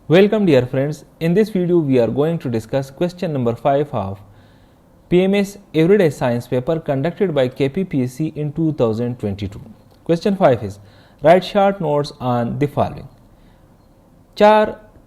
Welcome dear friends, in this video we are going to discuss question number 5 of PMS Everyday Science paper conducted by KPPSC in 2022. Question 5 is write short notes on the following. 4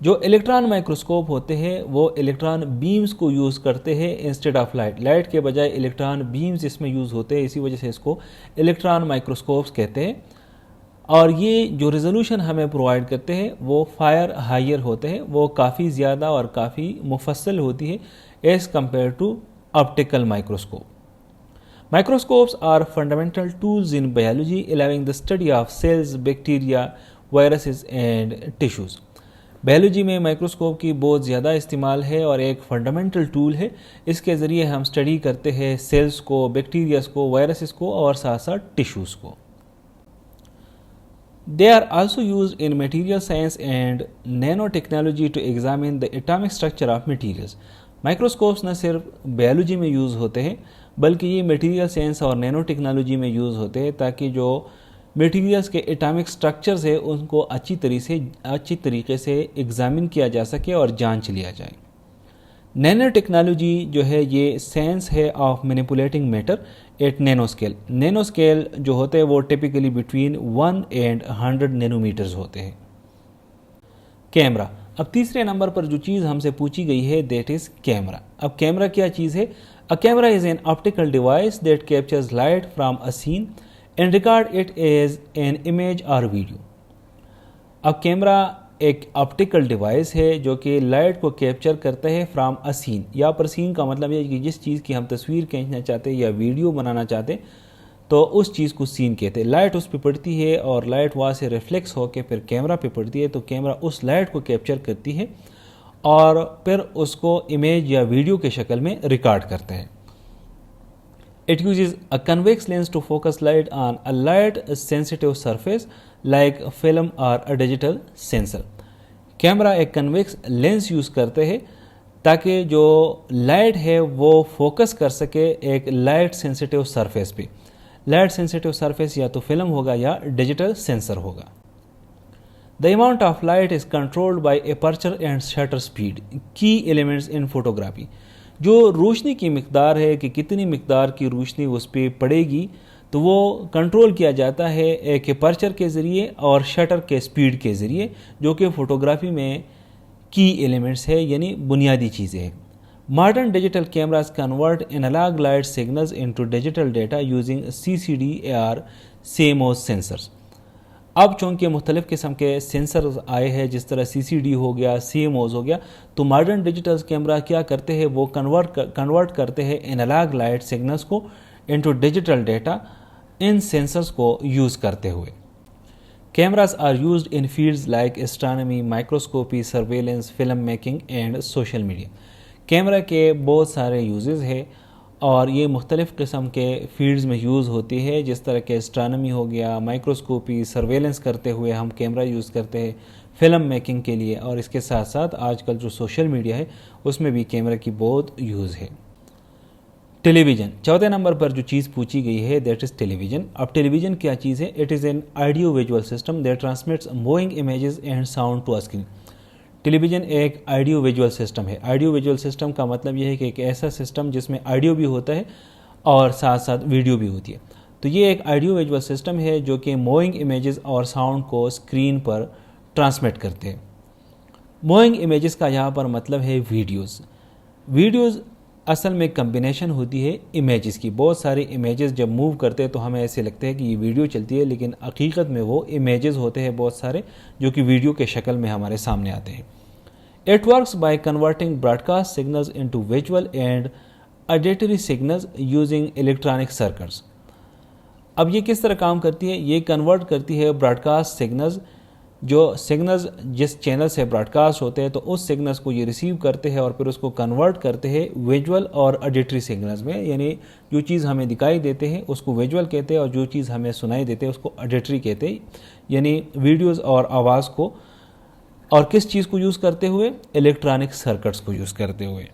جو electron microscope ہوتے ہیں وہ electron beams کو use کرتے ہیں instead of light. Light کے بجائے electron beams اس میں یوز ہوتے ہیں, اسی وجہ سے اس کو الیکٹران مائکروسکوپس کہتے ہیں. اور یہ جو ریزولوشن ہمیں پرووائڈ کرتے ہیں وہ فائر ہائر ہوتے ہیں, وہ کافی زیادہ اور کافی مفصل ہوتی ہے as compare to optical microscope. Microscopes are fundamental tools in biology, allowing the study of cells, bacteria, viruses and tissues. Biology میں مائکروسکوپ کی بہت زیادہ استعمال ہے اور ایک فنڈامنٹل ٹول ہے. اس کے ذریعے ہم اسٹڈی کرتے ہیں سیلز کو, بیکٹیریاز کو, وائرسز کو اور ساتھ ساتھ ٹیشوز کو. They are also used in material science and nanotechnology to examine the atomic structure of materials. Microscopes نہ صرف بیولوجی میں یوز ہوتے ہیں بلکہ یہ میٹیریل سائنس اور نینو ٹیکنالوجی میں یوز ہوتے ہیں تاکہ جو میٹیریلز کے ایٹامک سٹرکچرز ہیں ان کو اچھی طریقے سے ایگزامن کیا جا سکے اور جانچ لیا جائے. نینو ٹیکنالوجی جو ہے یہ سائنس ہے of manipulating matter at nano scale. Nano scale جو ہوتے ہیں وہ typically between 1 and 100 nanometres ہوتے ہیں. کیمرہ. اب تیسرے نمبر پر جو چیز ہم سے پوچھی گئی ہے دیٹ از کیمرہ. اب کیمرہ کیا چیز ہے؟ A camera is an optical device that captures light from a scene and record it as an image or video. اب کیمرہ ایک آپٹیکل ڈیوائس ہے جو کہ لائٹ کو کیپچر کرتا ہے فرام اے سین. یا پر سین کا مطلب ہے کہ جس چیز کی ہم تصویر کھینچنا چاہتے ہیں یا ویڈیو بنانا چاہتے ہیں تو اس چیز کو سین کہتے ہیں. لائٹ اس پہ پڑتی ہے اور لائٹ وہاں سے ریفلیکس ہو کے پھر کیمرہ پہ پڑتی ہے تو کیمرہ اس لائٹ کو کیپچر کرتی ہے اور پھر اس کو امیج یا ویڈیو کے شکل میں ریکارڈ کرتے ہیں. It uses a convex lens to focus light on a light sensitive surface like film or a digital sensor. Camera ایک کنویکس لینس یوز کرتے ہیں تاکہ جو لائٹ ہے وہ فوکس کر سکے ایک لائٹ سینسیٹیو سرفیس پہ. لائٹ سینسیٹیو سرفیس یا تو فلم ہوگا یا ڈیجیٹل سینسر ہوگا. The amount of light is controlled by aperture and shutter speed, key elements in photography. جو روشنی کی مقدار ہے کہ کتنی مقدار کی روشنی اس پہ پڑے گی تو وہ کنٹرول کیا جاتا ہے ایک اپرچر کے ذریعے اور شٹر کے سپیڈ کے ذریعے جو کہ فوٹوگرافی میں کی ایلیمنٹس ہے یعنی بنیادی چیزیں ہیں. Modern digital cameras convert analogue light signals into digital data using CCD or CMOS sensors. اب چونکہ مختلف قسم کے سینسرز آئے ہیں جس طرح CCD ہو گیا, CMOS ہو گیا, تو ماڈرن ڈیجیٹل کیمرہ کیا کرتے ہیں وہ کنورٹ کرتے ہیں انالاگ لائٹ سگنلز کو انٹو ڈیجیٹل ڈیٹا ان سینسرز کو یوز کرتے ہوئے. Cameras are used in fields like astronomy, microscopy, surveillance, film making and social media. Camera کے بہت سارے یوزز ہیں اور یہ مختلف قسم کے فیلڈز میں یوز ہوتی ہے جس طرح کہ اسٹرانومی ہو گیا, مائکروسکوپی, سرویلنس کرتے ہوئے ہم کیمرہ یوز کرتے ہیں فلم میکنگ کے لیے, اور اس کے ساتھ ساتھ آج کل جو سوشل میڈیا ہے اس میں بھی کیمرہ کی بہت یوز ہے. ٹیلی ویژن. چوتھے نمبر پر جو چیز پوچھی گئی ہے دیٹ از ٹیلی ویژن. اب ٹیلی ویژن کیا چیز ہے؟ It is an audio visual system that transmits moving images and sound to screen. Television ایک آڈیو ویژول سسٹم ہے. آڈیو ویژول سسٹم کا مطلب یہ ہے کہ ایک ایسا سسٹم جس میں آڈیو بھی ہوتا ہے اور ساتھ ساتھ ویڈیو بھی ہوتی ہے. تو یہ ایک آڈیو ویژول سسٹم ہے جو کہ موونگ امیجز اور ساؤنڈ کو اسکرین پر ٹرانسمٹ کرتے ہیں. موونگ امیجز کا یہاں پر مطلب ہے ویڈیوز. ویڈیوز اصل میں کمبینیشن ہوتی ہے امیجز کی. بہت سارے امیجز جب موو کرتے ہیں تو ہمیں ایسے لگتا ہے کہ یہ ویڈیو چلتی ہے لیکن حقیقت میں وہ امیجز ہوتے ہیں بہت سارے جو کہ ویڈیو کے شکل میں ہمارے سامنے آتے ہیں. It works by converting broadcast signals into visual and auditory signals using electronic circuits. اب یہ کس طرح کام کرتی ہے؟ یہ کنورٹ کرتی ہے براڈکاسٹ سگنلز، جو سگنلز جس چینل سے براڈکاسٹ ہوتے ہیں تو اس سگنلز کو یہ ریسیو کرتے ہیں اور پھر اس کو کنورٹ کرتے ہیں ویژول اور آڈیٹری سگنلز میں. یعنی جو چیز ہمیں دکھائی دیتے ہیں اس کو ویژول کہتے ہیں اور جو چیز ہمیں سنائی دیتے ہیں اس کو آڈیٹری کہتے ہیں. یعنی ویڈیوز اور آواز کو، اور کس چیز کو یوز کرتے ہوئے؟ الیکٹرانک سرکٹس کو یوز کرتے ہوئے.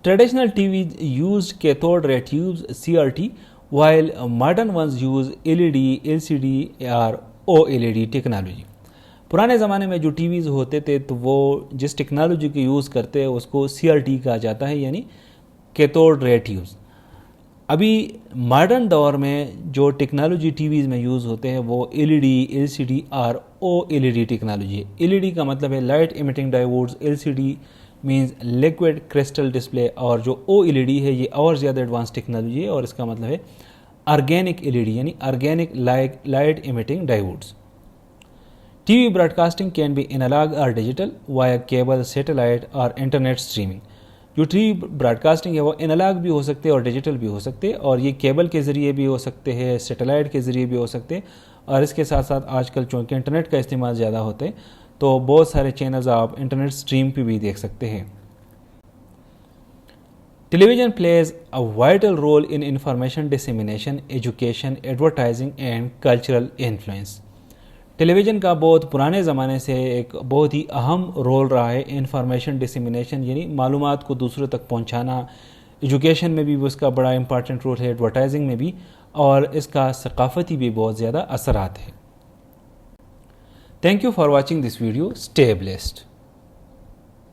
Traditional T Vs used cathode رے tubes CRT while modern ones use LED, LCD or OLED technology. پرانے زمانے میں جو ٹی ویز ہوتے تھے تو وہ جس ٹیکنالوجی کو یوز کرتے ہیں اس کو CRT کہا جاتا ہے یعنی کیتھوڈ رے ٹیوبز. ابھی ماڈرن دور میں جو ٹیکنالوجی ٹی ویز میں یوز ہوتے ہیں وہ LED, LCD اور OLED ٹیکنالوجی ہے. LED کا مطلب ہے light emitting diodes, LCD means liquid crystal display, اور جو OLED ہے یہ اور زیادہ ایڈوانس ٹیکنالوجی ہے اور اس کا مطلب ہے آرگینک LED یعنی organic light emitting diodes. TV broadcasting can be analog or digital via cable, satellite or internet streaming. جو TV براڈکاسٹنگ ہے وہ انالاگ بھی ہو سکتے اور ڈیجیٹل بھی ہو سکتے, اور یہ کیبل کے ذریعے بھی ہو سکتے ہیں, سیٹلائٹ کے ذریعے بھی ہو سکتے, اور اس کے ساتھ ساتھ آج کل چونکہ انٹرنیٹ کا استعمال زیادہ ہوتا ہے تو بہت سارے چینلز آپ انٹرنیٹ اسٹریم پہ بھی دیکھ سکتے ہیں. ٹیلی plays a vital role in information dissemination, education, advertising and cultural influence. Television کا بہت پرانے زمانے سے ایک بہت ہی اہم رول رہا ہے انفارمیشن ڈسیمینیشن یعنی معلومات کو دوسروں تک پہنچانا. ایجوکیشن میں بھی اس کا بڑا امپارٹنٹ رول ہے, ایڈورٹائزنگ میں بھی, اور اس کا ثقافتی بھی بہت زیادہ اثرات ہے. Thank you for watching this video. Stay blessed.